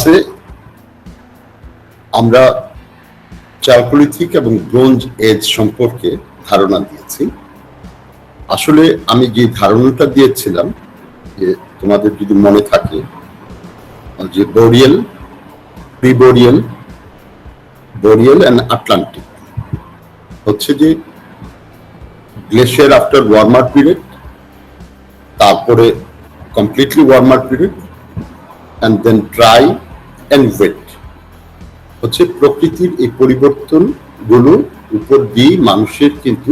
ক্লাসে আমরা চালকোলিথিক এবং ব্রোঞ্জ এজ সম্পর্কে ধারণা দিয়েছি। আসলে আমি যে ধারণাটা দিয়েছিলাম যে তোমাদের যদি মনে থাকে যে boreal, preboreal, boreal and Atlantic হচ্ছে যে গ্লেশিয়ার আফটার ওয়ার্মার পিরিয়ড, তারপরে completely warmer period and then dry and wet হচ্ছে প্রকৃতির এই পরিবর্তনগুলো উপর দিয়ে মানুষের কিন্তু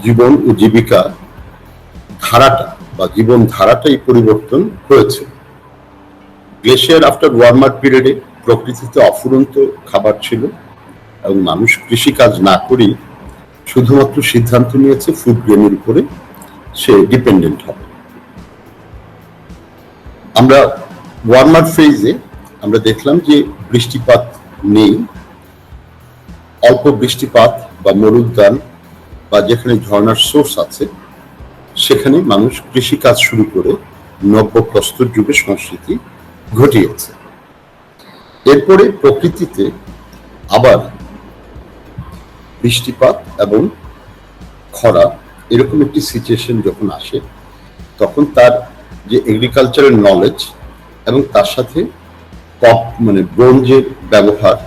জীবন ও জীবিকা ধারাটা বা জীবন ধারাটা এই পরিবর্তন হয়েছে। গ্লেশিয়ার আফটার ওয়ার্মার পিরিয়ডে প্রকৃতিতে অফুরন্ত খাবার ছিল এবং মানুষ কৃষিকাজ না করেই শুধুমাত্র সিদ্ধান্ত নিয়েছে ফুড গ্রেনের উপরে সে ডিপেন্ডেন্ট হবে। আমরা ওয়ার্মার ফেজে আমরা দেখলাম যে বৃষ্টিপাত নেই, অল্প বৃষ্টিপাত বা মরুদ্যান বা যেখানে ঝর্ণার সোর্স আছে সেখানে মানুষ কৃষিকাজ শুরু করে নব্য প্রস্তর যুগে সংস্কৃতি ঘটিয়েছে। এরপরে প্রকৃতিতে আবার বৃষ্টিপাত এবং খরা এরকম একটি সিচুয়েশন যখন আসে তখন তার যে এগ্রিকালচারাল নলেজ এবং তার সাথে ব্রোঞ্জের ব্যবহার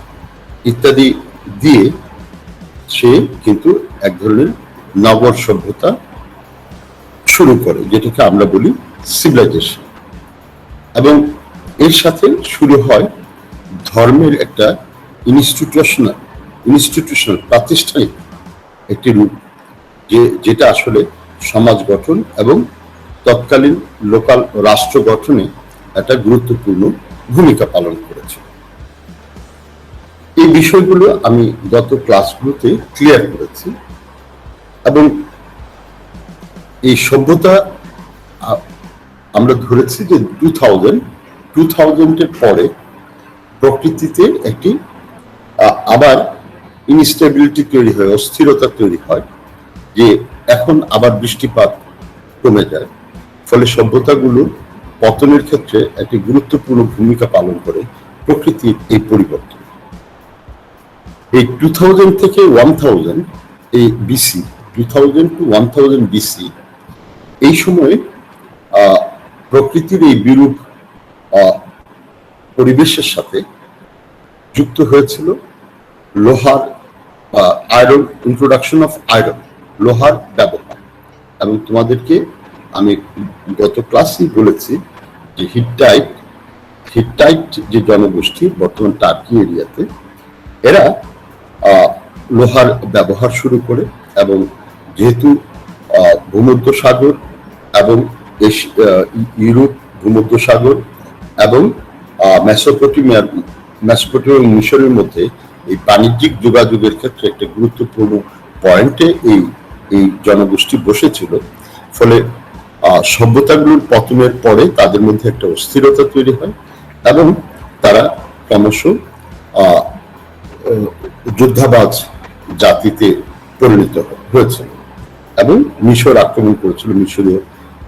ইত্যাদি দিয়ে সে কিন্তু এক ধরনের নগর সভ্যতা শুরু করে, যেটাকে আমরা বলি সিভিলাইজেশন। এবং এর সাথে শুরু হয় ধর্মের একটা ইনস্টিটিউশনাল প্রাতিষ্ঠানিক একটি রূপ, যেটা আসলে সমাজ গঠন এবং তৎকালীন লোকাল রাষ্ট্র গঠনে একটা গুরুত্বপূর্ণ ভূমিকা পালন করেছে। এই বিষয়গুলো আমি গত ক্লাসগুলোতে ক্লিয়ার করেছি এবং এই সভ্যতা আমরা ধরেছি যে 2000-এর পরে প্রকৃতিতে একটি আবার ইনস্টেবিলিটি তৈরি হয়, অস্থিরতা তৈরি হয়, যে এখন আবার বৃষ্টিপাত কমে যায়, ফলে সভ্যতাগুলো পতনের ক্ষেত্রে একটি গুরুত্বপূর্ণ ভূমিকা পালন করে প্রকৃতির এই পরিবর্তন। এই 2000 থেকে 1000 এই বিসি, 2000 to 1000 বিসি, এই সময়ে প্রকৃতির এই বিরূপ পরিবেশের সাথে যুক্ত হয়েছিল লোহার আয়রন, ইন্ট্রোডাকশন অফ আয়রন, লোহার ব্যবহার। এবং তোমাদেরকে আমি গত ক্লাসেই বলেছি যে হিট্টাইট যে জনগোষ্ঠী বর্তমান টার্কি এরিয়াতে, এরা লোহার ব্যবহার শুরু করে এবং যেহেতু ভূমধ্যসাগর এবং ইউরোপ, ভূমধ্যসাগর এবং মেসোপটেমিয়া মিশরের মধ্যে এই বাণিজ্যিক যোগাযোগের ক্ষেত্রে একটা গুরুত্বপূর্ণ পয়েন্টে এই জনগোষ্ঠী বসেছিল, ফলে সভ্যতাগুলোর পতনের পরে তাদের মধ্যে একটা অস্থিরতা তৈরি হয় এবং তারা ক্রমশ যুদ্ধাবাজ জাতিতে পরিণত হয়েছে এবং মিশর আক্রমণ করেছিল, মিশরীয়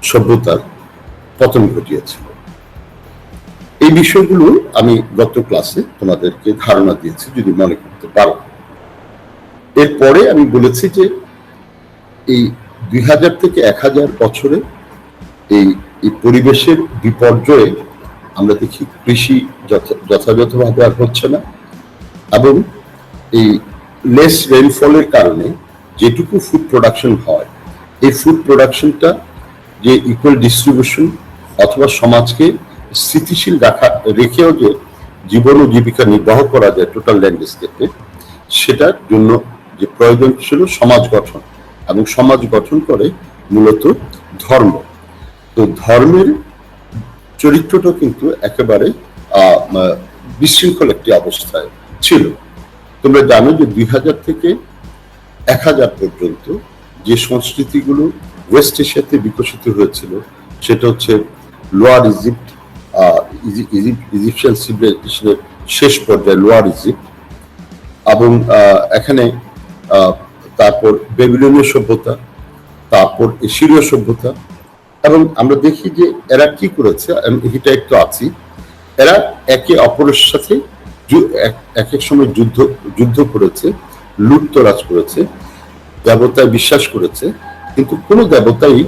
সভ্যতার পতন ঘটিয়েছিল। এই বিষয়গুলো আমি গত ক্লাসে তোমাদেরকে ধারণা দিয়েছি, যদি মনে করতে পারো। এরপরে আমি বলেছি যে এই 2000 থেকে 1000 বছরে এই পরিবেশের বিপর্যয়ে আমরা দেখি কৃষি যথাযথভাবে আর হচ্ছে না এবং এই লেস রেইনফলের কারণে যেটুকু ফুড প্রোডাকশন হয়, এই ফুড প্রোডাকশনটা যে ইকুয়াল ডিস্ট্রিবিউশন অথবা সমাজকে স্থিতিশীল রেখেও যে জীবন ও জীবিকা নির্বাহ করা যায় টোটাল ল্যান্ডস্কেপে, সেটার জন্য যে প্রয়োজন ছিল সমাজ গঠন, এবং সমাজ গঠন করে মূলত ধর্ম। তো ধর্মের চরিত্রটা কিন্তু একেবারে বিশৃঙ্খল একটি অবস্থায় ছিল। তোমরা জানো যে 2000 থেকে 1000 পর্যন্ত যে সংস্কৃতিগুলো ওয়েস্ট এশিয়াতে বিকশিত হয়েছিল সেটা হচ্ছে লোয়ার ইজিপ্ট, ইজিপশিয়ান সিভিলাইজেশনের শেষ পর্যায়ে লোয়ার ইজিপ্ট, এবং এখানে তারপর বেবিলনীয় সভ্যতা, তারপর সিরীয় সভ্যতা। এবং আমরা দেখি যে এরা কি করেছে, এটা একটু আছি, এরা একে অপরের সাথে এক এক সময় যুদ্ধ করেছে, লুটতরাজ করেছে, দেবতায় বিশ্বাস করেছে, কিন্তু কোনো দেবতাই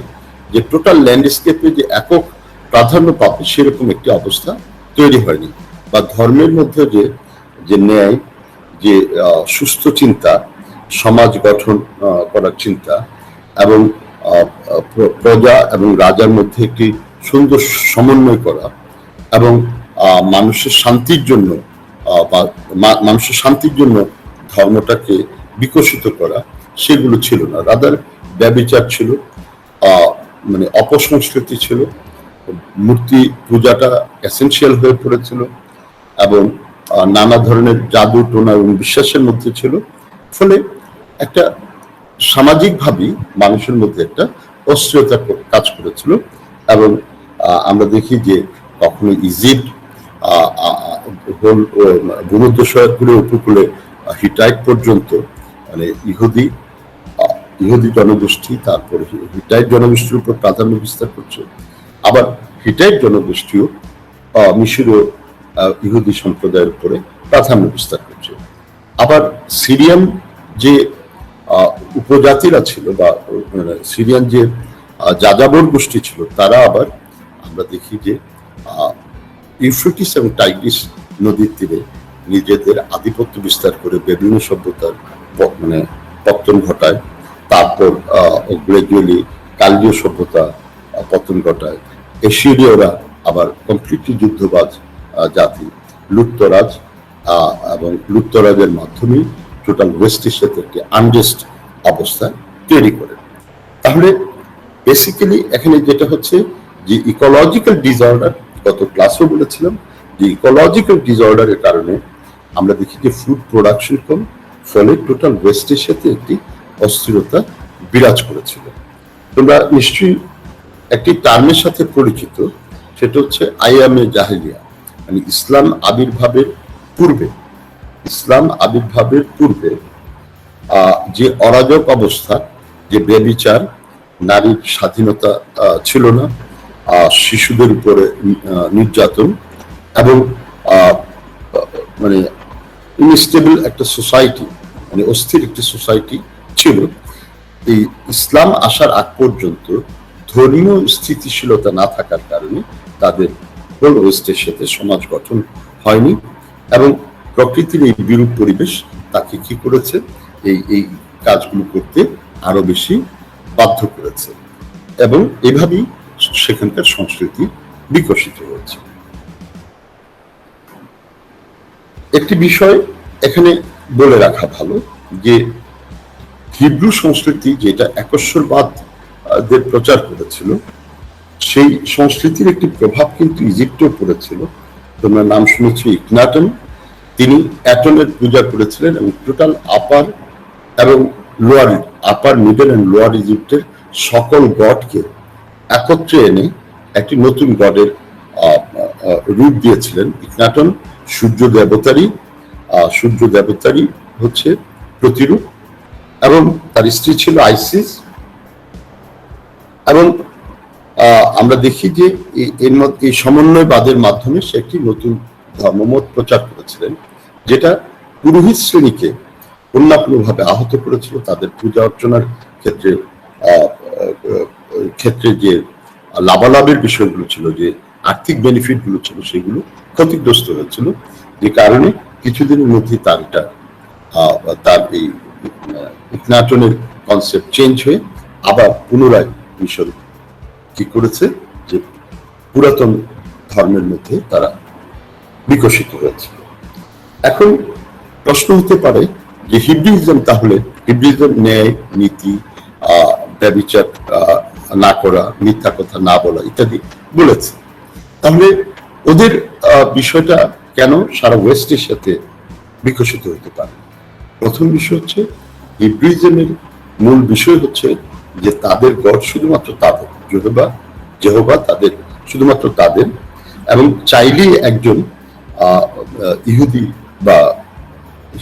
যে টোটাল ল্যান্ডস্কেপে যে একক প্রাধান্য পাবে সেরকম একটি অবস্থা তৈরি হয়নি। বা ধর্মের মধ্যে যে ন্যায়, যে সুস্থ চিন্তা, সমাজ গঠন করার চিন্তা এবং প্রজা এবং রাজার মধ্যে একটি সুন্দর সমন্বয় করা এবং মানুষের শান্তির জন্য ধর্মটাকে বিকশিত করা, সেগুলো ছিল না। রাদার ব্যভিচার ছিল, মানে অপসংস্কৃতি ছিল, মূর্তি পূজাটা এসেনশিয়াল হয়ে পড়েছিল এবং নানা ধরনের জাদু টোনা এবং বিশ্বাসের মধ্যে ছিল। ফলে একটা সামাজিকভাবেই মানুষের মধ্যে একটা অস্থিরতা কাজ করেছিল। এবং আমরা দেখি যে কখনো ইজিপ্ট, ভূমধ্যসাগরীয় উপকূলে হিটাইট পর্যন্ত, মানে ইহুদি জনগোষ্ঠী, তারপরে হিটাইট জনগোষ্ঠীর উপর প্রাধান্য বিস্তার করছে। আবার হিটাইট জনগোষ্ঠীও মিশরীয় ইহুদি সম্প্রদায়ের উপরে প্রাধান্য বিস্তার করছে। আবার সিরিয়ান যে উপজাতিরা ছিল বা সিরিয়ান যে যাযাবর গোষ্ঠী ছিল, তারা আবার আমরা দেখি যে ইউফ্রেটিস এবং টাইগ্রিস নদীর তীরে নিজেদের আধিপত্য বিস্তার করে বেবিলনীয় সভ্যতার মানে পতন ঘটায়। তারপর গ্রাজুয়ালি কালদীয় সভ্যতা পতন ঘটায়। এশিয়ারা আবার কমপ্লিটলি যুদ্ধবাজ জাতি, লুটতরাজ, এবং লুটতরাজের মাধ্যমে টোটাল ওয়েস্ট এশিয়াতে একটি আনরেস্ট অবস্থা তৈরি করে। তাহলে বেসিক্যালি এখানে যেটা হচ্ছে যে ইকোলজিক্যাল ডিসঅর্ডার, গত ক্লাসও বলেছিলাম যে ইকোলজিক্যাল ডিসঅর্ডারের কারণে আমরা দেখি যে ফুড প্রোডাকশন কম, ফলে টোটাল ওয়েস্ট এশিয়াতে একটি অস্থিরতা বিরাজ করেছিল। তোমরা নিশ্চয়ই একটি টার্মের সাথে পরিচিত, সেটা হচ্ছে আইয়ামে জাহেলিয়া, মানে ইসলাম আবির্ভাবের পূর্বে যে অরাজক অবস্থা, যে ব্যভিচার, নারীর স্বাধীনতা ছিল না, শিশুদের উপরে নির্যাতন এবং মানে ইনস্টেবল একটা সোসাইটি, মানে অস্থির একটি সোসাইটি ছিল। এই ইসলাম আসার আগ পর্যন্ত ধর্মীয় স্থিতিশীলতা না থাকার কারণে তাদের হোল ওয়েস্ট এশিয়াতে সমাজ গঠন হয়নি এবং প্রকৃতির এই বিরূপ পরিবেশ তাকে কি করেছে, এই কাজগুলো করতে আরো বেশি বাধ্য করেছে এবং এভাবেই সেখানকার সংস্কৃতি বিকশিত হয়েছে। একটি বিষয় এখানে বলে রাখা ভালো যে হিব্রু সংস্কৃতি যেটা একশ্বরবাদের প্রচার করেছিল, সেই সংস্কৃতির একটি প্রভাব কিন্তু ইজিপ্টেও পড়েছিল। তোমরা নাম শুনেছি ইকনাটন, তিনি অ্যাটনের পূজা করেছিলেন এবং টোটাল আপার এবং lower, upper, middle and lower ইজিপ্টের সকল গডকে একত্রে এনে একটি নতুন গডের রূপ দিয়েছিলেন। ইকনাটন সূর্য দেবতারই হচ্ছে প্রতিরূপ এবং তার স্ত্রী ছিল আইসিস। এবং আমরা দেখি যে এর মধ্যে এই সমন্বয়বাদের মাধ্যমে সে একটি নতুন ধর্মমত প্রচার করেছিলেন, যেটা পুরোহিত শ্রেণীকে অন্যান্যভাবে আহত করেছিল। তাদের পূজা অর্চনার ক্ষেত্রে যে লাভালাভের বিষয়গুলো ছিল, যে আর্থিক বেনিফিট গুলো ছিল, সেগুলো ক্ষতিগ্রস্ত হয়েছিল, যে কারণে কিছুদিনের মধ্যে তার এই ইকনাটনের কনসেপ্ট চেঞ্জ হয়ে আবার পুনরায় মিশর কি করেছে যে পুরাতন ধর্মের মধ্যে তারা বিকশিত হয়েছে। এখন প্রশ্ন হতে পারে যে হিব্রুইজম, তাহলে হিব্রুইজম ন্যায়, নীতি, ব্যভিচার না করা, মিথ্যা কথা না বলা ইত্যাদি বলেছে, তাহলে ওদের বিষয়টা কেন সারা ওয়েস্ট এশিয়াতে বিকশিত হতে পারে? প্রথম বিষয় হচ্ছে হিব্রুইজমের মূল বিষয় হচ্ছে যে তাদের গড শুধুমাত্র তাদের, যেহোবা তাদের, শুধুমাত্র তাদের, এবং চাইলেই একজন ইহুদি বা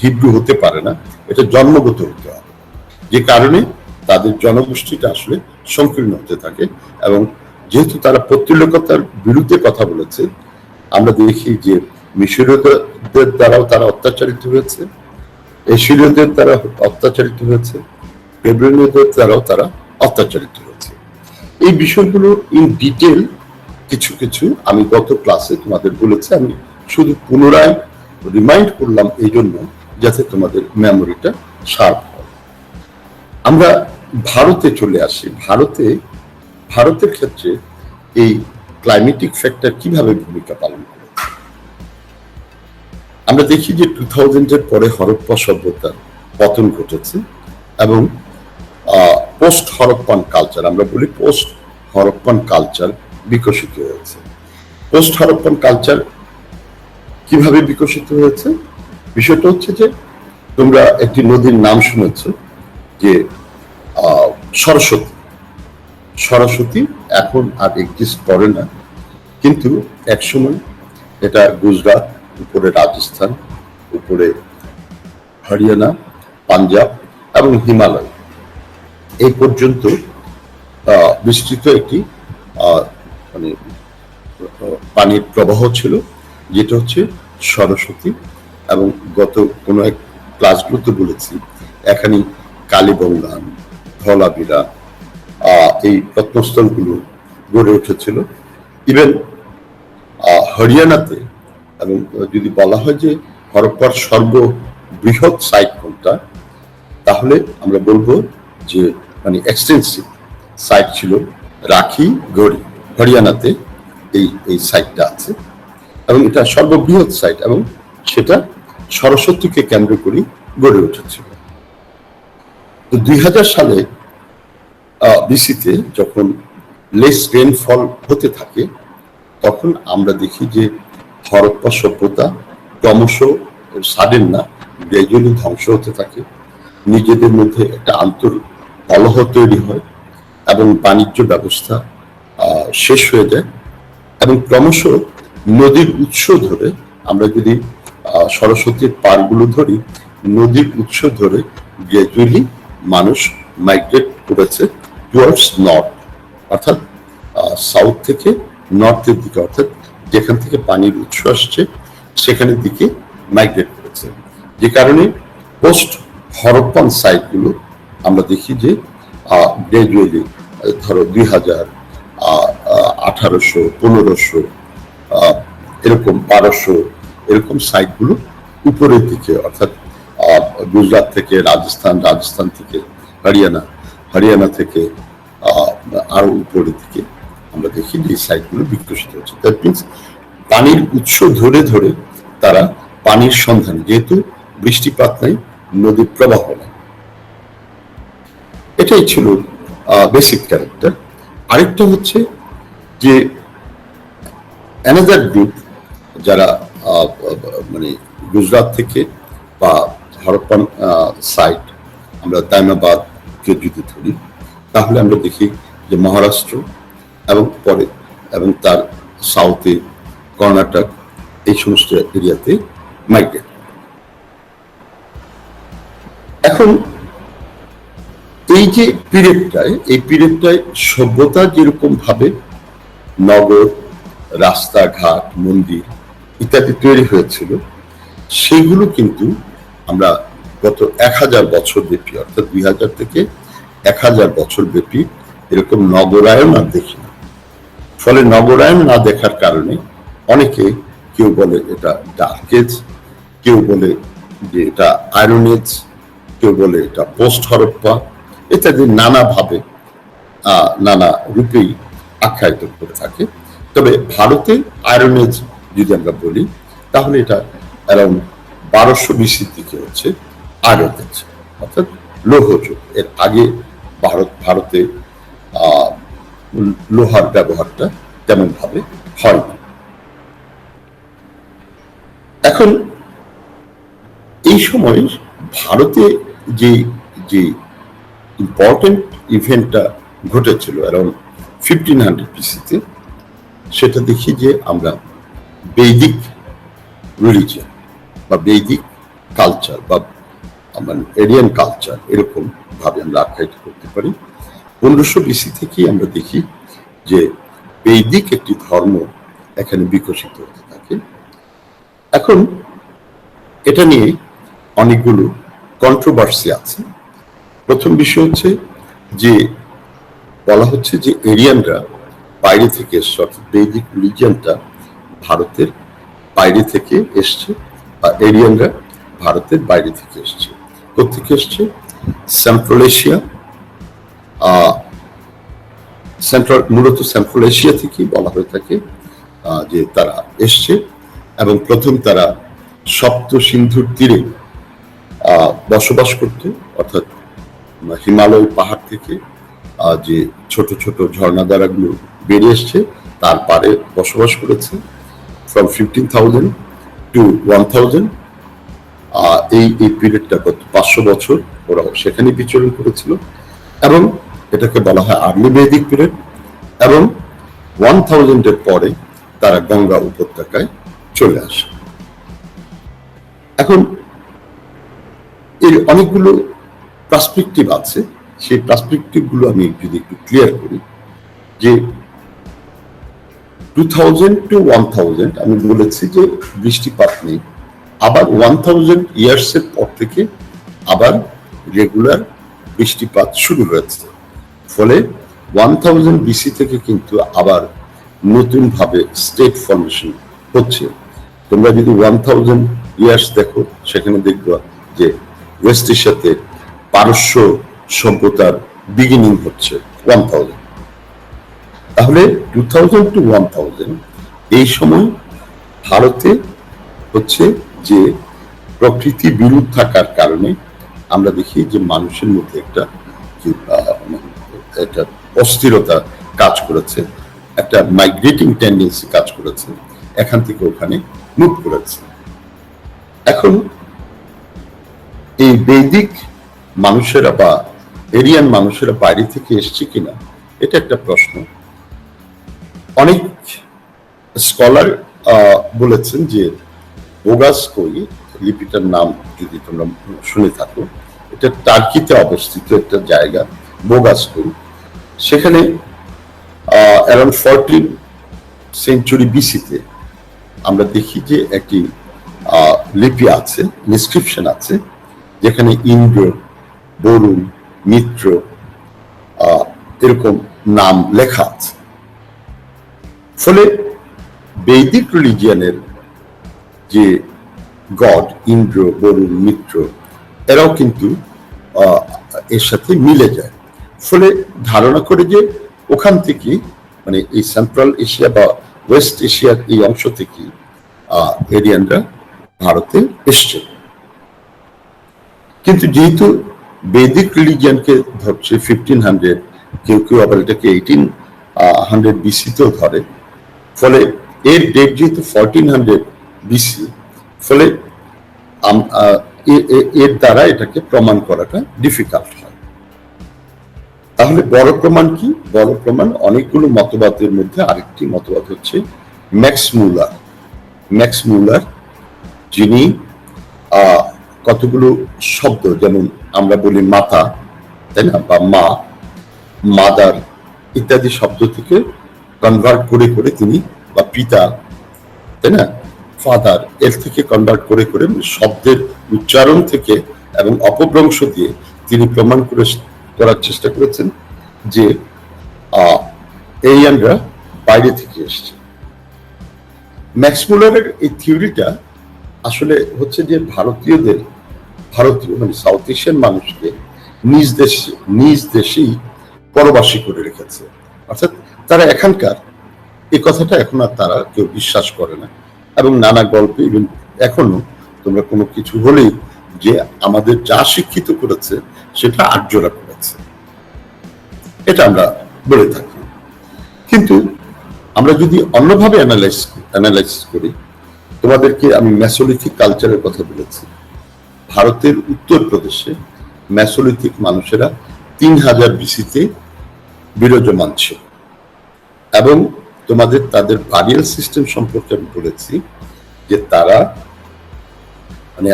হিব্রু হতে পারে না, এটা জন্মগত হতে হবে, যে কারণে তাদের জনগোষ্ঠীটা আসলে সংকীর্ণ হতে থাকে। এবং যেহেতু তারা পৌত্তলিকতার বিরুদ্ধে কথা বলেছে, আমরা দেখি যে মিশরীয়দের দ্বারাও তারা অত্যাচারিত হয়েছে, এশীয়দের দ্বারা অত্যাচারিত হয়েছে, বেবিলনীয়দের দ্বারাও তারা অত্যাচারিত হয়েছে। এই বিষয়গুলো ইন ডিটেল কিছু কিছু আমি গত ক্লাসে তোমাদের বলেছি, আমি শুধু পুনরায় রিমাইন্ড করলাম এই জন্য যাতে তোমাদের মেমোরিটা শার্প হয়। আমরা ভারতে চলে আসি। ভারতের ক্ষেত্রে এই ক্লাইমেটিক ফ্যাক্টর কিভাবে ভূমিকা পালন করে। আমরা দেখি যে 2000-এর পরে হরপ্পা সভ্যতার পতন ঘটেছে এবং পোস্ট হরপ্পান কালচার, আমরা বলি পোস্ট হরপ্পান কালচার বিকশিত হয়েছে। পোস্ট হরপ্পান কালচার কিভাবে বিকশিত হয়েছে? বিষয়টা হচ্ছে যে তোমরা একটি নদীর নাম শুনেছ যে সরস্বতী এখন আর এক্সিস্ট করে না, কিন্তু একসময় এটা গুজরাট, উপরে রাজস্থান, উপরে হরিয়ানা, পাঞ্জাব এবং হিমালয় এই পর্যন্ত বিস্তৃত একটি মানে পানির প্রবাহ ছিল, যেটা হচ্ছে সরস্বতী। এবং গত কোনো এক ক্লাসগুলোতে বলেছি এখানে কালীবঙ্গান, ধলাবিরা এই প্রত্নস্থলগুলো গড়ে উঠেছিল। ইভেন হরিয়ানাতে, এবং যদি বলা হয় যে হরপ্পার সর্ববৃহৎ সাইট কোনটা, তাহলে আমরা বলবো যে মানে এক্সটেন্সিভ সাইট ছিল রাখি গড়ি, হরিয়ানাতে এই সাইটটা আছে এবং এটা সর্ববৃহৎ সাইট এবং সেটা সরস্বতীকে কেন্দ্র করে গড়ে উঠেছিল। তো 2000 সালে বিসিতে যখন লেস রেনফল হতে থাকে, তখন আমরা দেখি যে হরপ্পা সভ্যতা ক্রমশ সাডেন না, গ্র্যাজুয়ালি ধ্বংস হতে থাকে। নিজেদের মধ্যে একটা কলহ তৈরি হয় এবং বাণিজ্য ব্যবস্থা শেষ হয়ে যায় এবং ক্রমশ নদীর উৎস ধরে, আমরা যদি সরস্বতীর পাড়গুলো ধরি, নদীর উৎস ধরে গ্র্যাজুয়ালি মানুষ মাইগ্রেট করেছে টুয়ার্ডস নর্থ, অর্থাৎ সাউথ থেকে নর্থের দিকে, অর্থাৎ যেখান থেকে পানির উৎস আসছে সেখানের দিকে মাইগ্রেট করেছে। যে কারণে পোস্ট হরপ্পান সাইটগুলো আমরা দেখি যে গ্র্যাজুয়ালি ধরো 2000, 1800, 1500, এরকম 1200 এরকম সাইটগুলো উপরের দিকে, অর্থাৎ গুজরাট থেকে রাজস্থান, রাজস্থান থেকে হরিয়ানা, হরিয়ানা থেকে আরো উপরের দিকে আমরা দেখি যে সাইটগুলো বিকশিত হচ্ছে। দ্যাট মিনস পানির উৎস ধরে ধরে তারা পানির সন্ধান, যেহেতু বৃষ্টিপাত নাই, নদীর প্রবাহ নেই, এটাই ছিল বেসিক ক্যারেক্টার। আরেকটা হচ্ছে যে অ্যানাদার গ্রুপ যারা মানে গুজরাট থেকে বা হরপ্পান সাইট, আমরা দাইমাবাদকে যদি ধরি, তাহলে আমরা দেখি যে মহারাষ্ট্র এবং পরে এবং তার সাউথে কর্ণাটক, এই সমস্ত এরিয়াতে মাইগ্রেট। এখন এই যে পিরিয়ডটায় সভ্যতা যেরকম ভাবে নগর, রাস্তাঘাট, মন্দির ইত্যাদি তৈরি হয়েছিল, সেগুলো কিন্তু আমরা গত 1000 বছর ব্যাপী, অর্থাৎ 2000 থেকে 1000 বছর ব্যাপী এরকম নগরায়ন আর দেখি না। ফলে নগরায়ন না দেখার কারণে অনেকে, কেউ বলে এটা ডার্ক এজ, কেউ বলে যে এটা আয়রন এজ, কেউ বলে এটা পোস্ট হরপ্পা, ইত্যাদি নানাভাবে নানা রূপেই আখ্যায়িত করে থাকে। তবে ভারতে আয়রন এজ যদি আমরা বলি, তাহলে এটা অ্যারাউন্ড 1200 BC থেকে হচ্ছে আয়রন এজ, অর্থাৎ লৌহ যুগ। এর আগে ভারতে লোহার ব্যবহারটা তেমন ভাবে হয়নি। এখন এই সময় ভারতে যে ইম্পর্টেন্ট ইভেন্টটা ঘটেছিল অ্যারাউন্ড 1500 BC-তে, সেটা দেখি যে আমরা বৈদিক রিলিজিয়ন বা বৈদিক কালচার বা এরিয়ান কালচার এরকম ভাবে আমরা আখ্যায়িত করতে পারি। 1500 BC থেকেই আমরা দেখি যে বৈদিক একটি ধর্ম এখানে বিকশিত হতে থাকে এখন এটা নিয়ে অনেকগুলো কন্ট্রোভার্সি আছে। প্রথম বিষয় হচ্ছে যে বলা হচ্ছে যে এরিয়ানরা বাইরে থেকে এসছে, অর্থাৎ বৈদিক রিলিজিয়নটা ভারতের বাইরে থেকে এসছে, বা এরিয়ানরা ভারতের বাইরে থেকে এসছে। কোথেকে এসছে? সেন্ট্রাল এশিয়া, মূলত সেন্ট্রাল এশিয়া থেকেই বলা হয়ে থাকে যে তারা এসছে, এবং প্রথম তারা সপ্ত সিন্ধুর তীরে বসবাস করত, অর্থাৎ হিমালয় পাহাড় থেকে যে ছোট ছোট ঝর্ণাধারাগুলো বেরিয়ে এসছে তার পারে বসবাস করেছে। ফ্রম 15,000 to 1,000 এই পিরিয়ডটা গত 500 বছর ওরা সেখানে বিচরণ করেছিল, এবং এটাকে বলা হয় আর্লি বৈদিক পিরিয়ড। এবং 1000 এর পরে তারা গঙ্গা উপত্যকায় চলে আসে। এখন এর অনেকগুলো পার্সপেক্টিভ আছে, সেই পার্সপেক্টিভ গুলো আমি যদি একটু ক্লিয়ার করি, যে 2000 to 1000 আমি বলেছি যে বৃষ্টিপাত নেই, আবার 1000 ইয়ার্স এর পর থেকে আবার রেগুলার বৃষ্টিপাত শুরু হয়েছে। ফলে 1000 বিসি থেকে কিন্তু আবার নতুন ভাবে স্টেট ফর্মেশন হচ্ছে। তোমরা যদি 1000 ইয়ার্স দেখো, সেখানে দেখবা যে ওয়েস্ট এশিয়াতে পারস্য সভ্যতার বিগিনিং হচ্ছে 1000। তাহলে 2000 to 1000 এই সময় ভারতে হচ্ছে যে প্রকৃতি বিরূপ থাকার কারণে আমরা দেখি যে মানুষের মধ্যে একটা অস্থিরতা কাজ করেছে, একটা মাইগ্রেটিং টেন্ডেন্সি কাজ করেছে, এখান থেকে ওখানে মুভ করেছে। এখন এই বৈদিক মানুষেরা বা এরিয়ান মানুষেরা বাইরে থেকে এসছে কিনা এটা একটা প্রশ্ন। অনেক স্কলার বলেছেন যে বোগাসকই লিপিটার নাম যদি তোমরা শুনে থাকো, এটা টার্কিতে অবস্থিত একটা জায়গা বোগাসকই। সেখানে অ্যারাউন্ড 14th সেঞ্চুরি বিসিতে আমরা দেখি যে একটি লিপি আছে, ইনস্ক্রিপশন আছে, যেখানে ইন্দ্র, বরুণ, মিত্র এরকম নাম লেখা আছে। ফলে বৈদিক রিলিজিয়নের যে গড ইন্দ্র, বরুণ, মিত্র এরাও কিন্তু এর সাথে মিলে যায়। ফলে ধারণা করে যে ওখান থেকে, মানে এই সেন্ট্রাল এশিয়া বা ওয়েস্ট এশিয়ার এই অংশ থেকে এরিয়ানরা ভারতে এসছে। কিন্তু যেহেতু বৈদিক রিলিজিয়নকে ধরছে 1500, কেউ কেউ আবার এটাকে 1800 বিসিতেও ধরে, ফলে এর ডেট যেহেতু 1400 বিসি, ফলে এর দ্বারা এটাকে প্রমাণ করাটা ডিফিকাল্ট হয়। তাহলে বড় প্রমাণ কি? বড় প্রমাণ অনেকগুলো মতবাদের মধ্যে আরেকটি মতবাদ হচ্ছে ম্যাক্স মুলার। ম্যাক্স মুলার, যিনি কতগুলো শব্দ, যেমন আমরা বলি মাতা, তাই না, বা মা, মাদার ইত্যাদি শব্দ থেকে কনভার্ট করে করে তিনি, বা পিতা, তাই না, ফাদার, এর থেকে কনভার্ট করে করে শব্দের উচ্চারণ থেকে এবং অপভ্রংশ দিয়ে তিনি প্রমাণ করার চেষ্টা করেছেন যে এরিয়ানরা বাইরে থেকে এসছে। ম্যাক্স মুলারের এই থিওরিটা আসলে হচ্ছে যে ভারতীয় মানে সাউথ এশিয়ান মানুষকে নিজ দেশেই পরবাসী করে রেখেছে, অর্থাৎ তারা এখানকার। এই কথাটা এখন আর তারা কেউ বিশ্বাস করে না, এবং নানা গল্পে ইভেন এখনো তোমরা কোনো কিছু হলেই যে আমাদের যা শিক্ষিত করেছে সেটা আর্যরা করেছে, এটা আমরা বলে থাকি। কিন্তু আমরা যদি অন্যভাবে অ্যানালাইজ করি, তোমাদেরকে আমি মেসোলিথিক কালচারের কথা বলেছি। ভারতের উত্তরপ্রদেশে মেসোলিথিক মানুষেরা 3000 বিসিতে বিরাজমান ছিল, এবং তাদের বারিয়াল সিস্টেম সম্পর্কে আমি বলেছি যে তারা মানে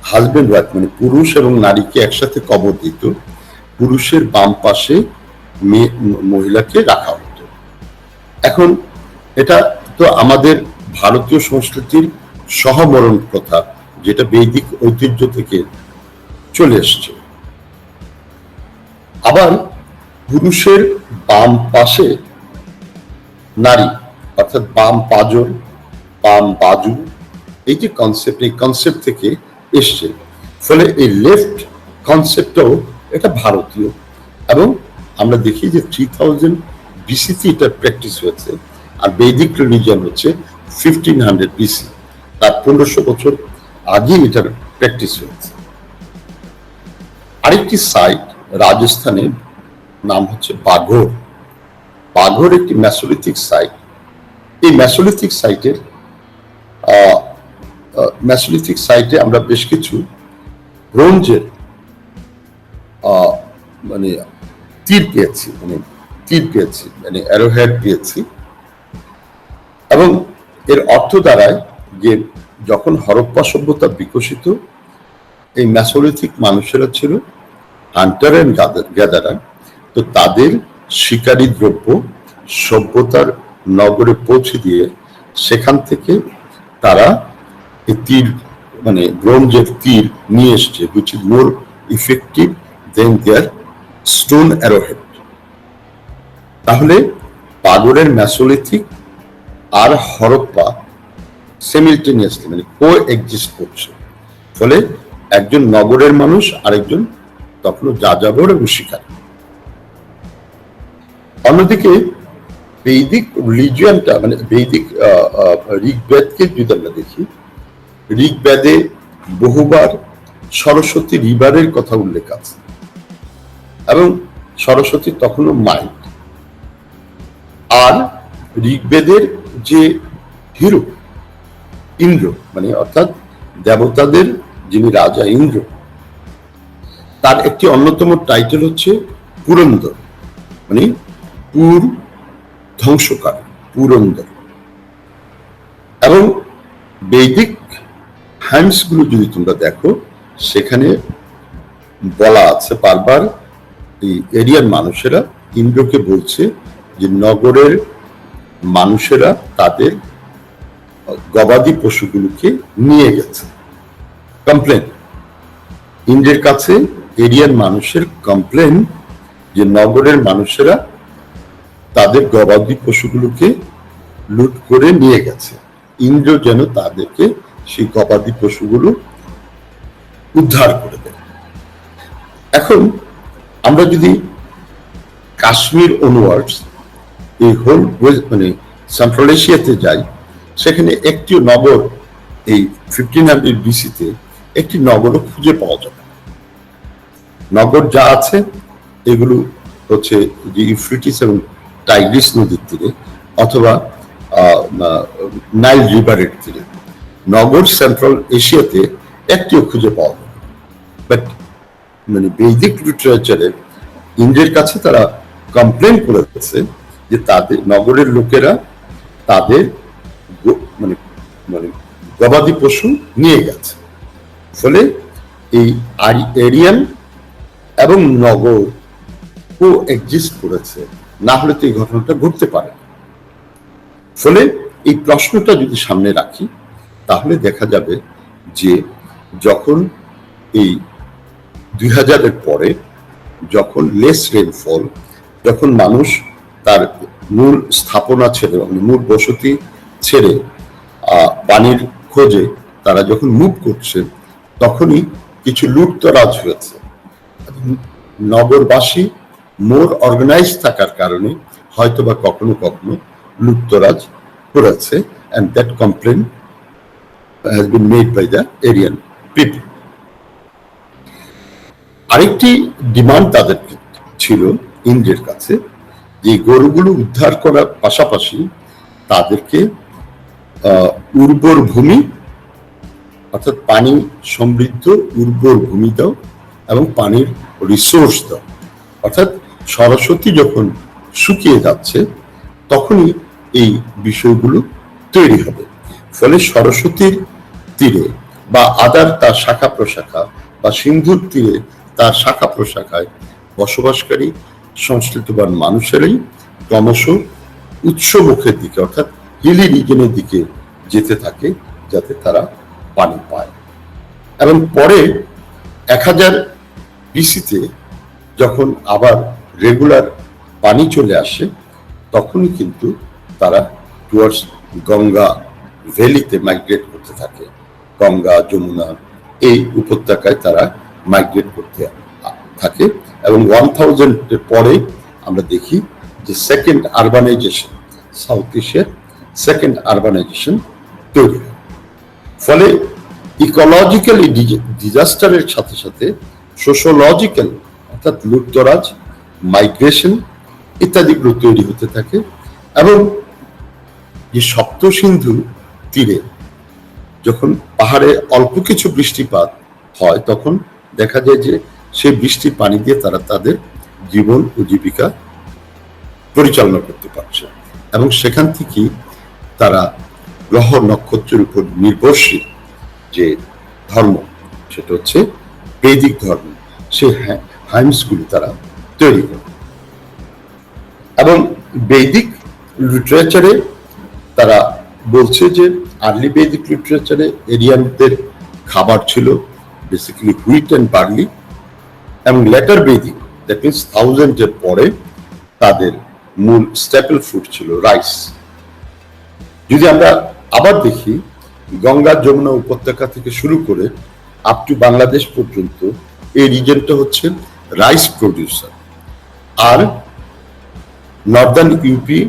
হাজবেন্ড ওয়াইফ, মানে পুরুষ এবং নারীকে একসাথে কবর দিত, পুরুষের বাম পাশে মহিলাকে রাখা হতো। এখন এটা তো আমাদের ভারতীয় সংস্কৃতির সহমরণ প্রথা, যেটা বৈদিক ঐতিহ্য থেকে চলে এসছে। আবার পুরুষের বাম পাশে নারী, অর্থাৎ বাম পাজর, বাম বাজু, এই যে কনসেপ্ট, এই কনসেপ্ট থেকে এসছে। ফলে এই লেফট কনসেপ্টটাও এটা ভারতীয়, এবং আমরা দেখি যে 3000 বিসিতে এটা প্র্যাকটিস হয়েছে, আর বৈদিক রিলিজিয়ন হচ্ছে 1500 বিসি, তার 1500 বছর আগে এটার প্র্যাকটিস হয়েছে। আরেকটি সাইট রাজস্থানে, নাম হচ্ছে বাঘর। বাঘর একটি মেসোলিথিক সাইট। এই মেসোলিথিক সাইটে আমরা বেশ কিছু ব্রোঞ্জের মানে তীর পেয়েছি, মানে অ্যারোহেড পেয়েছি। এবং এর অর্থ দাঁড়ায় যে যখন হরপ্পা সভ্যতা বিকশিত, এই মেসোলিথিক মানুষেরা ছিল হান্টার এন্ড গ্যাদারার, তো তাদের শিকারী দ্রব্য সভ্যতার নগরে পৌঁছে দিয়ে সেখান থেকে তারা এই তীর, মানে ব্রোঞ্জের তীর নিয়ে এসছে, which is more effective than their stone arrowhead। তাহলে বাগরের মেসোলিথিক আর হরপ্পা সিমিলটেনিয়াসলি, মানে কো এক্সিস্ট করছে। ফলে একজন নগরের মানুষ, আরেকজন তখনও যাযাবর এবং শিকারী। অন্যদিকে বৈদিক রিলিজিয়নটা, মানে বৈদিক ঋগ্বেদকে যদি আমরা দেখি, ঋগ্বেদে বহুবার সরস্বতী রিভারের কথা উল্লেখ আছে, এবং সরস্বতী তখনও মাইন্ড। আর ঋগ্বেদের যে হিরো ইন্দ্র, মানে অর্থাৎ দেবতাদের যিনি রাজা ইন্দ্র, তার একটি অন্যতম টাইটেল হচ্ছে পুরন্দর, মানে পুর ধ্বংসকার, পুরন্দর। এবং বৈদিক হ্যান্ডস গুলো যদি তোমরা দেখো, সেখানে বলা আছে বারবার, এই এরিয়ার মানুষেরা ইন্দ্রকে বলছে যে নগরের মানুষেরা তাদের গবাদি পশুগুলোকে নিয়ে গেছে। কমপ্লেন ইন্দ্রের কাছে এরিয়ার মানুষের কমপ্লেন যে নগরের মানুষেরা তাদের গবাদি পশুগুলোকে লুট করে নিয়ে গেছে, ইন্দ্র যেন তাদেরকে সেই গবাদি পশুগুলো উদ্ধার করে দেয়। এখন আমরা যদি কাশ্মীর অনওয়ার্ডস এই হোল মানে সেন্ট্রাল এশিয়াতে যাই, সেখানে একটি নগর এই 1500 বিসিতে একটি নগরও খুঁজে পাওয়া যাবে। নগর যা আছে এগুলো হচ্ছে যে ইউফ্রেটিস এবং টাইগ্রিস নদীর তীরে, অথবা নাইল রিভারের তীরে। নগর সেন্ট্রাল এশিয়াতে একটিও খুঁজে পাওয়া যাবে। বাট মানে বৈদিক লিটারেচারে ইন্দ্রের কাছে তারা কমপ্লেন করেছে যে তাদের নগরের লোকেরা তাদের মানে মানে গবাদি পশু নিয়ে গেছে। ফলে এই এরিয়ান এবং নগর কো এক্সিস্ট করেছে, না হলে তো এই ঘটনাটা ঘটতে পারে। ফলে এই প্রশ্নটা যদি সামনে রাখি, তাহলে দেখা যাবে যে যখন এই 2000-এর পরে, যখন লেস রেনফল, যখন মানুষ তার মূল স্থাপনা ছেড়ে, মূল বসতি ছেড়ে পানির খোঁজে তারা যখন মুভ করছে, তখনই কিছু লুটতরাজ হয়েছে। নগরবাসী মোর অর্গানাইজ থাকার কারণে হয়তোবা কখনো কখনো লুটতরাজ করেছে, and that complaint has been made by the Aryan people. আরেকটি ডিমান্ড তাদের ছিল ইন্দ্রের কাছে, যে গরুগুলো উদ্ধার করার পাশাপাশি তাদেরকে উর্বর ভূমি, অর্থাৎ পানি সমৃদ্ধ উর্বর ভূমি দাও এবং পানির রিসোর্স দাও। অর্থাৎ সরস্বতী যখন শুকিয়ে যাচ্ছে, তখনই এই বিষয়গুলো তৈরি হবে। ফলে সরস্বতীর তীরে বা আদার তার শাখা প্রশাখা, বা সিন্ধুর তীরে তার শাখা প্রশাখায় বসবাসকারী সংস্কৃতবান মানুষেরাই ক্রমশ উৎসমুখের দিকে, অর্থাৎ হিলি রিজনের দিকে যেতে থাকে, যাতে তারা পানি পায়। এবং পরে 1000 BC-তে যখন আবার রেগুলার পানি চলে আসে, তখনই কিন্তু তারা টুয়ার্ডস গঙ্গা ভ্যালিতে মাইগ্রেট করতে থাকে। গঙ্গা, যমুনা এই উপত্যকায় তারা মাইগ্রেট করতে থাকে। এবং 1000 এর পরে আমরা দেখি যে সেকেন্ড আরবানাইজেশন, সাউথ এশিয়ার সেকেন্ড আরবানাইজেশন তৈরি হয়। ফলে ইকোলজিক্যালি ডিজাস্টারের সাথে সাথে সোশ্যোলজিক্যাল অর্থাৎ লুটতরাজ, মাইগ্রেশন ইত্যাদিগুলো তৈরি হতে থাকে। এবং যে সপ্ত সিন্ধু তীরে যখন পাহাড়ে অল্প কিছু বৃষ্টিপাত হয়, তখন দেখা যায় যে সেই বৃষ্টির পানি দিয়ে তারা তাদের জীবন ও জীবিকা পরিচালনা করতে পারছে। এবং সেখান থেকেই তারা গ্রহ নক্ষত্রের উপর নির্ভরশীল যে ধর্ম, সেটা হচ্ছে বৈদিক ধর্ম, সেই হাইমসগুলি তারা তৈরি করে। এবং বৈদিক লিটারেচারে তারা বলছে যে আর্লি বৈদিক লিটারেচারে এরিয়ানদের খাবার ছিল বেসিক্যালি হুইট অ্যান্ড বার্লি, এবং লেটার বৈদিক দ্যাট মিনস 1000 এর পরে তাদের মূল স্ট্যাপল ফুড ছিল রাইস। যদি আমরা আবার দেখি, গঙ্গা যমুনা উপত্যকা থেকে শুরু করে আপ টু বাংলাদেশ পর্যন্ত এই রিজনটা হচ্ছে রাইস প্রডিউসার। আর northern UP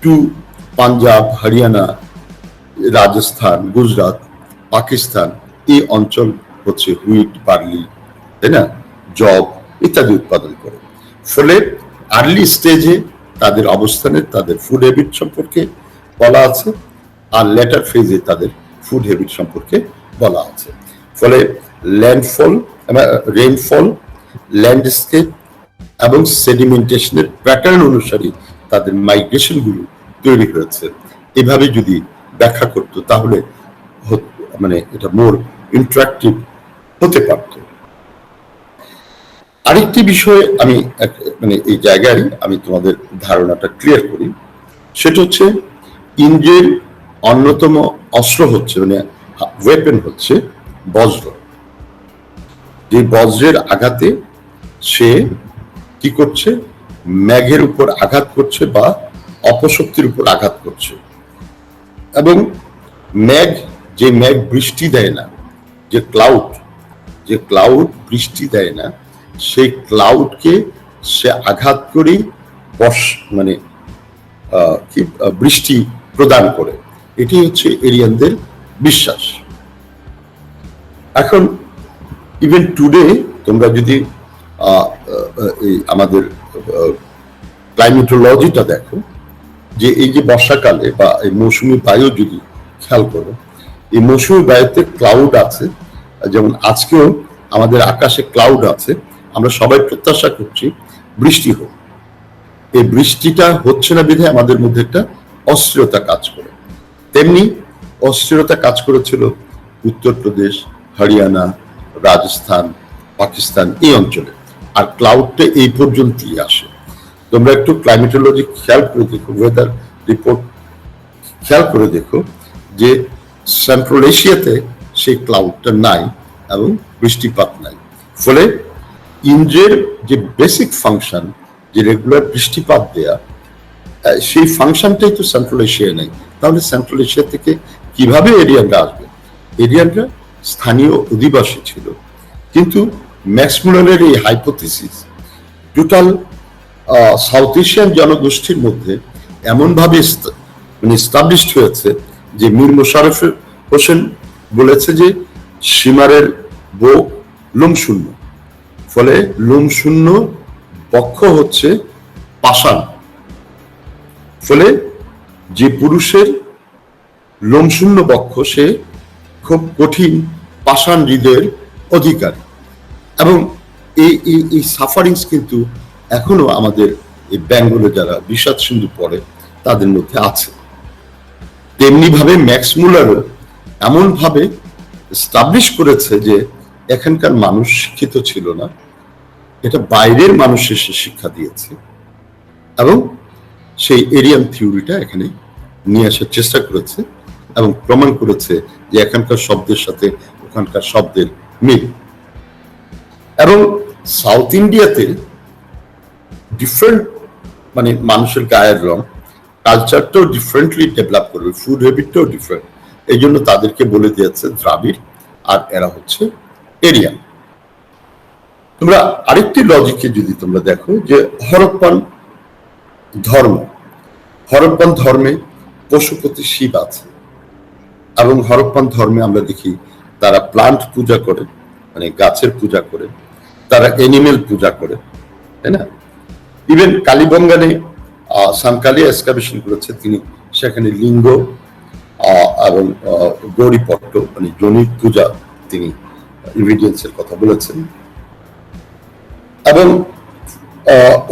to Punjab, Haryana, Rajasthan, Gujarat, Pakistan এই অঞ্চল হচ্ছে হুইট, বার্লি, তাই না, জব ইত্যাদি উৎপাদন করে। ফলে আর্লি স্টেজে তাদের অবস্থানে তাদের ফুড হ্যাবিট সম্পর্কে বলা আছে, আর লেটার ফেজে তাদের ফুড হ্যাবিট সম্পর্কে বলা আছে। ফলে ল্যান্ডফল, রেইনফল, ল্যান্ডস্কেপ এবং সেডিমেন্টেশনের প্যাটার্ন অনুসারে তাদের মাইগ্রেশন গুলো তৈরি হয়েছে। এভাবে যদি ব্যাখ্যা করতো তাহলে মানে এটা মোর ইন্টারেক্টিভ হতে পারত। আরেকটি বিষয় আমি মানে এই জায়গায় আমি তোমাদের ধারণাটা ক্লিয়ার করি, সেটা হচ্ছে ইন্দ্রের অন্যতম অস্ত্র হচ্ছে মানে ওয়েপেন হচ্ছে বজ্র। যে বজ্রের আঘাতে সে কি করছে, মেঘের উপর আঘাত করছে বা অপশক্তির উপর আঘাত করছে। এবং মেঘ, যে মেঘ বৃষ্টি দেয় না, যে ক্লাউড বৃষ্টি দেয় না, সেই ক্লাউডকে সে আঘাত করেই মানে কি বৃষ্টি প্রদান করে। এটি হচ্ছে এরিয়ানদের বিশ্বাস। এখন ইভেন টুডে তোমরা যদি আমাদের ক্লাইমেটোলজিটা দেখো, যে এই যে বর্ষাকালে বা এই মৌসুমী বায়ু যদি খেয়াল করো, এই মৌসুমী বায়ুতে ক্লাউড আছে। যেমন আজকেও আমাদের আকাশে ক্লাউড আছে, আমরা সবাই প্রত্যাশা করছি বৃষ্টি হোক। এই বৃষ্টিটা হচ্ছে না বিধায় আমাদের মধ্যে একটা অস্থিরতা কাজ করে। তেমনি অস্থিরতা কাজ করেছিল উত্তরপ্রদেশ, হরিয়ানা, রাজস্থান, পাকিস্তান এই অঞ্চলে। আর ক্লাউডটা এই পর্যন্তই আসে। তোমরা একটু ক্লাইমেটোলজি খেয়াল করে দেখো, ওয়েদার রিপোর্ট খেয়াল করে দেখো যে সেন্ট্রাল এশিয়াতে সেই ক্লাউডটা নাই এবং বৃষ্টিপাত নাই। ফলে ইন্দ্রের যে বেসিক ফাংশন, যে রেগুলার বৃষ্টিপাত দেয়া, সেই ফাংশনটাই তো সেন্ট্রাল এশিয়ায় নেই। তাহলে সেন্ট্রাল এশিয়া থেকে কিভাবে এরিয়ানরা আসবে? এরিয়ানরা স্থানীয় অধিবাসী ছিল, কিন্তু ম্যাক্স মুলারের এই হাইপোথিসিস টোটাল সাউথ এশিয়ান জনগোষ্ঠীর মধ্যে এমনভাবে মানে এস্টাবলিশড হয়েছে যে মীর মোশাররফ হোসেন বলেছে যে সীমারের বউ লোমশূন্য। ফলে লোমশূন্য বক্ষ হচ্ছে পাষাণ। ফলে যে পুরুষের লোমশূন্য বক্ষ সে খুব কঠিন পাষাণ হৃদয়ের অধিকারী। এবং এই সাফারিংস কিন্তু এখনো আমাদের এই বেঙ্গলে যারা বিষাদ সিন্ধু পড়ে তাদের মধ্যে আছে। তেমনি ভাবে ম্যাক্স মুলারও এমন ভাবে এস্টাবলিশ করেছে যে এখানকার মানুষ শিক্ষিত ছিল না, এটা বাইরের মানুষ এসে শিক্ষা দিয়েছে। এবং সেই এরিয়ান থিওরিটা এখানে নিয়ে আসার চেষ্টা করেছে। এবং প্রমাণ করেছে যে এখানকার শব্দের সাথে ওখানকার শব্দের মিল। এবং সাউথ ইন্ডিয়াতে ডিফারেন্ট মানে মানুষের গায়ের রং, কালচারটাও ডিফারেন্টলি ডেভেলপ করবে, ফুড হ্যাবিটটাও ডিফারেন্ট। এই জন্য তাদেরকে বলে দিয়েছে দ্রাবিড়, আর এরা হচ্ছে এরিয়ান। তোমরা আরেকটি লজিকে যদি তোমরা দেখো যে হরপ্পান ধর্মে পশুপতি শিব আছে, এবং হরপ্পান ধর্মে আমরা দেখি তারা প্লান্ট পূজা করে, মানে গাছের পূজা করে, তারা এনিমেল পূজা করে, তাই না? ইভেন কালীবঙ্গানে সানকালিয়া এক্সকাভেশন করেছে, তিনি সেখানে লিঙ্গ এবং গৌরীপট্ট মানে জনির পূজা তিনি ইভিডেন্সের কথা বলেছেন। এবং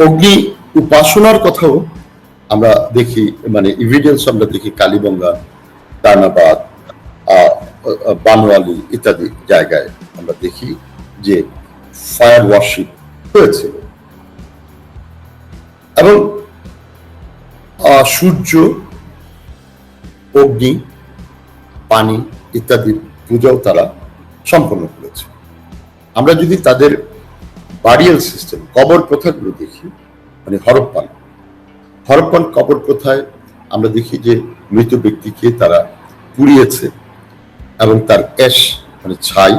অগ্নি উপাসনার কথাও আমরা দেখি, মানে ইভিডেন্স আমরা দেখি কালীবঙ্গা, দানাবাদ, বানোয়ালি ইত্যাদি জায়গায় আমরা দেখি যে ফায়ার ওয়ার্শিপ হয়েছিল। এবং সূর্য, অগ্নি, পানি ইত্যাদির পূজাও তারা সম্পন্ন করেছে। আমরা যদি তাদের বারিয়াল সিস্টেম, কবর প্রথাগুলো দেখি, মানে হরপ্পান কবর প্রথায় আমরা দেখি যে মৃত ব্যক্তিকে তারা পুড়িয়েছে এবং তার অ্যাশ মানে ছাই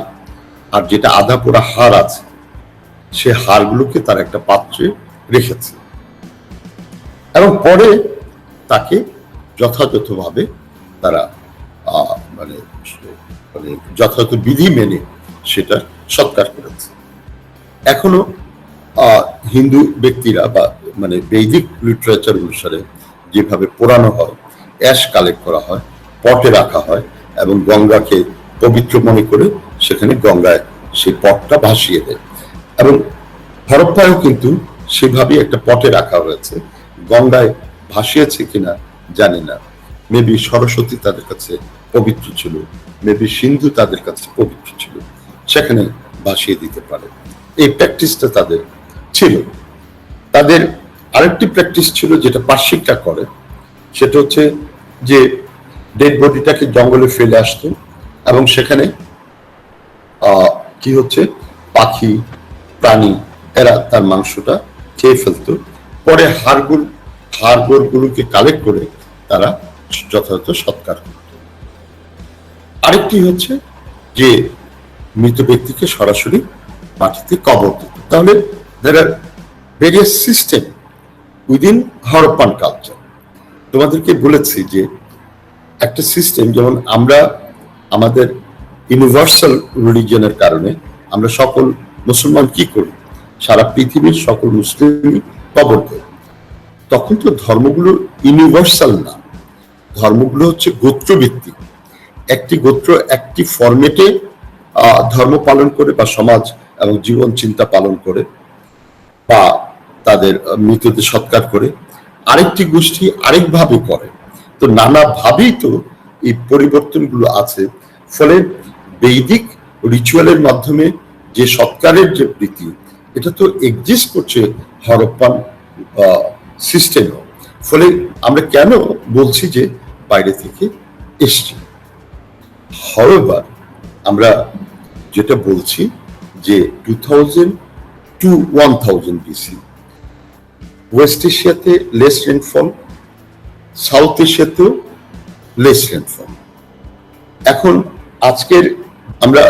আর যেটা আধা পোড়া হাড় আছে, সে হাড়গুলোকে তারা একটা পাত্রে রেখেছে এবং পরে তাকে যথাযথভাবে তারা মানে যথাযথ বিধি মেনে সেটা সৎকার করেছে। এখনো হিন্দু ব্যক্তিরা বা মানে বৈদিক লিটারেচার অনুসারে যেভাবে পোড়ানো হয়, অ্যাশ কালেক্ট করা হয়, পটে রাখা হয় এবং গঙ্গাকে পবিত্র মনে করে সেখানে গঙ্গায় সেই পটটা ভাসিয়ে দেয়। এবং হরপ্পায়ও কিন্তু সেভাবে একটা পটে রাখা হয়েছে, গঙ্গায় ভাসিয়েছে কিনা জানি না, মেবি সরস্বতী তাদের কাছে পবিত্র ছিল, মেবি সিন্ধু তাদের কাছে পবিত্র ছিল, সেখানে ভাসিয়ে দিতে পারে। এই প্র্যাকটিসটা তাদের ছিল। তাদের আরেকটি প্র্যাকটিস ছিল যেটা পার্শ্বিকটা করে, সেটা হচ্ছে যে ডেড বডিটাকে জঙ্গলে ফেলে আসতো এবং সেখানে কি হচ্ছে পাখি প্রাণী এরা তার মাংসটা খেয়ে ফেলতো, পরে হাড়গোড়গুলোকে কালেক্ট করে তারা যথাযথ সৎকার করত। আরেকটি হচ্ছে যে মৃত ব্যক্তিকে সরাসরি মাটিতে কবর দিত। তাহলে there are various system within Harappan culture. তোমাদেরকে বলেছি যে একটা সিস্টেম, যেমন আমরা আমাদের ইউনিভার্সাল রিলিজিয়নের কারণে আমরা সকল মুসলমান কি করি, সারা পৃথিবীর সকল মুসলিমই কবর দেয়। তখন তো ধর্মগুলো ইউনিভার্সাল না, ধর্মগুলো হচ্ছে গোত্রভিত্তিক। একটি গোত্র একটি ফরম্যাটে ধর্ম পালন করে বা সমাজ এবং জীবন চিন্তা পালন করে বা তাদের মৃতদের সৎকার করে, আরেকটি গোষ্ঠী আরেকভাবে করে। তো নানাভাবেই তো এই পরিবর্তনগুলো আছে। ফলে বৈদিক রিচুয়ালের মাধ্যমে যে সৎকারের যে রীতি, এটা তো এক্সিস্ট করছে হরপ্পান সিস্টেমও। ফলে আমরা কেন বলছি যে বাইরে থেকে এসছে? হাওয়েভার আমরা যেটা বলছি যে 2000 to 1000 BC ওয়েস্ট এশিয়াতে লেস রেনফল, সাউথ এশিয়াতেও লেস রেনফল। এখন আজকের আমরা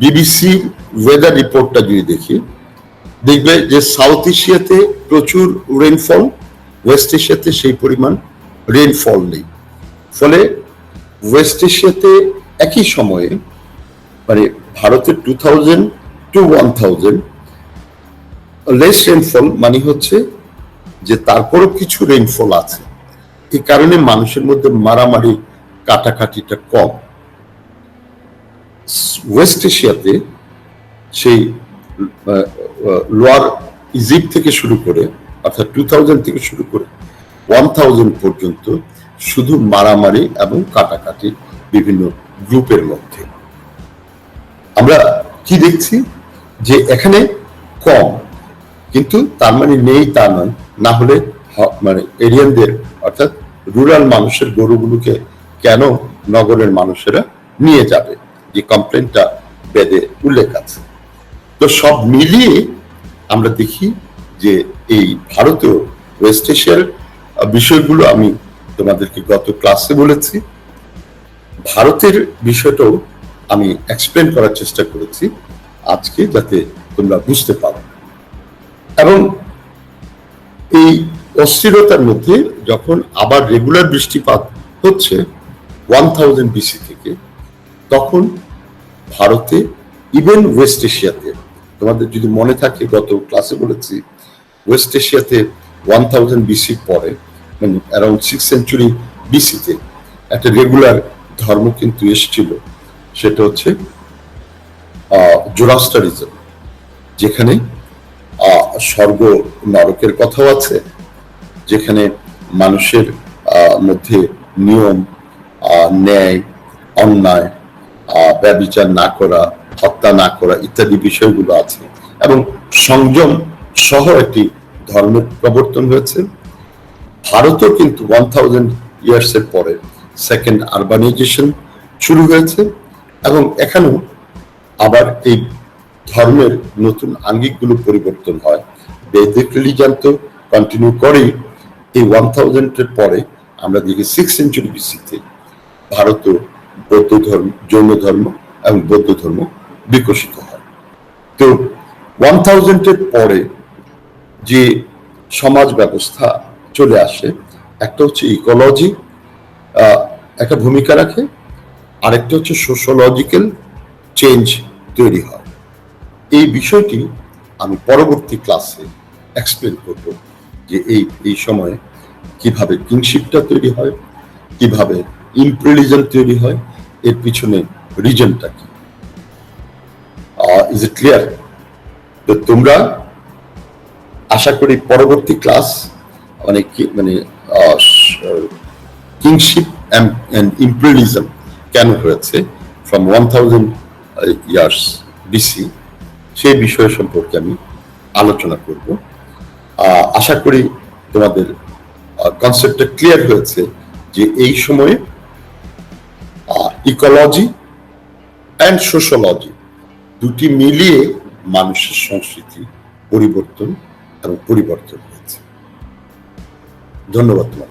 বিবিসি ওয়েদার রিপোর্টটা যদি দেখি, দেখবে যে সাউথ এশিয়াতে প্রচুর রেনফল, ওয়েস্ট এশিয়াতে সেই পরিমাণ রেনফল নেই। ফলে ওয়েস্ট এশিয়াতে একই সময়ে মানে ভারতের 2000 to 1000 লেস রেনফল মানে হচ্ছে যে তারপরও কিছু রেনফল আছে। এই কারণে মানুষের মধ্যে মারামারি কাটাকাটিটা কম। ওয়েস্ট এশিয়াতে সেই লোয়ার ইজিপ্ট থেকে শুরু করে অর্থাৎ 2000 থেকে শুরু করে 1000 পর্যন্ত শুধু মারামারি এবং কাটাকাটি বিভিন্ন গ্রুপের মধ্যে। আমরা কি দেখছি যে এখানে কম, কিন্তু তার মানে নেই তা নয়। না হলে মানে এরিয়ানদের অর্থাৎ রুরাল মানুষের গরুগুলোকে কেন নগরের মানুষেরা নিয়ে যাবে, যে কমপ্লেনটা বেদে উল্লেখ আছে। তো সব মিলিয়ে আমরা দেখি যে এই ভারতীয় ওয়েস্ট এশিয়ার বিষয়গুলো আমি তোমাদেরকে গত ক্লাসে বলেছি, ভারতের বিষয়টাও আমি এক্সপ্লেন করার চেষ্টা করেছি আজকে, যাতে তোমরা বুঝতে পারো। এবং এই অস্থিরতার মধ্যে যখন আবার রেগুলার বৃষ্টিপাত হচ্ছে 1000 BC থেকে, তখন ভারতে, ইভেন ওয়েস্ট এশিয়াতে, তোমাদের যদি মনে থাকে গত ক্লাসে বলেছি, ওয়েস্ট এশিয়াতে 1000 BC পরে, মানে অ্যারাউন্ড 6th century BC-তে একটা রেগুলার ধর্ম কিন্তু এসেছিল, সেটা হচ্ছে জোরাস্টারিজম, যেখানে স্বর্গ নরকের কথাও আছে, যেখানে মানুষের মধ্যে নিয়ম, ন্যায়, অন্যায়, ব্যভিচার না করা, হত্যা না করা ইত্যাদি বিষয়গুলো আছে, এবং সংযম সহ একটি ধর্মের প্রবর্তন হয়েছে। ভারতেও কিন্তু 1000 years এর পরে সেকেন্ড আরবানাইজেশন শুরু হয়েছে, এবং এখানেও আবার এই ধর্মের নতুন আঙ্গিকগুলো পরিবর্তন হয়। বৈদিক রিলিজিয়ন তো কন্টিনিউ করেই। এই 1000 এর পরে আমরা দেখি 6th century BC-তে ভারত বৌদ্ধ ধর্ম, জৈন ধর্ম এবং বৌদ্ধ ধর্ম বিকশিত হয়। তো 1000 এর পরে যে সমাজ ব্যবস্থা চলে আসে, একটা হচ্ছে ইকোলজি একটা ভূমিকা রাখে, আরেকটা হচ্ছে সোশ্যোলজিক্যাল চেঞ্জ তৈরি হয়। এই বিষয়টি আমি পরবর্তী ক্লাসে এক্সপ্লেন করব, যে এই সময়ে কিভাবে কিংশিপটা তৈরি হয়, কিভাবে ইম্পেরিয়ালিজম তৈরি হয়, এর পিছনে রিজনটা কি। Is it clear? তো তোমরা আশা করি পরবর্তী ক্লাস মানে কিংশিপ এন্ড ইম্পেরিয়ালিজম কেন হয়েছে ফ্রম 1000 years BC, সেই বিষয় সম্পর্কে আমি আলোচনা করব। আশা করি তোমাদের কনসেপ্টটা ক্লিয়ার হয়েছে, যে এই সময়ে ইকোলজি অ্যান্ড সোশ্যোলজি দুটি মিলিয়ে মানুষের সংস্কৃতি পরিবর্তন এবং পরিবর্তন হয়েছে। ধন্যবাদ তোমাদের।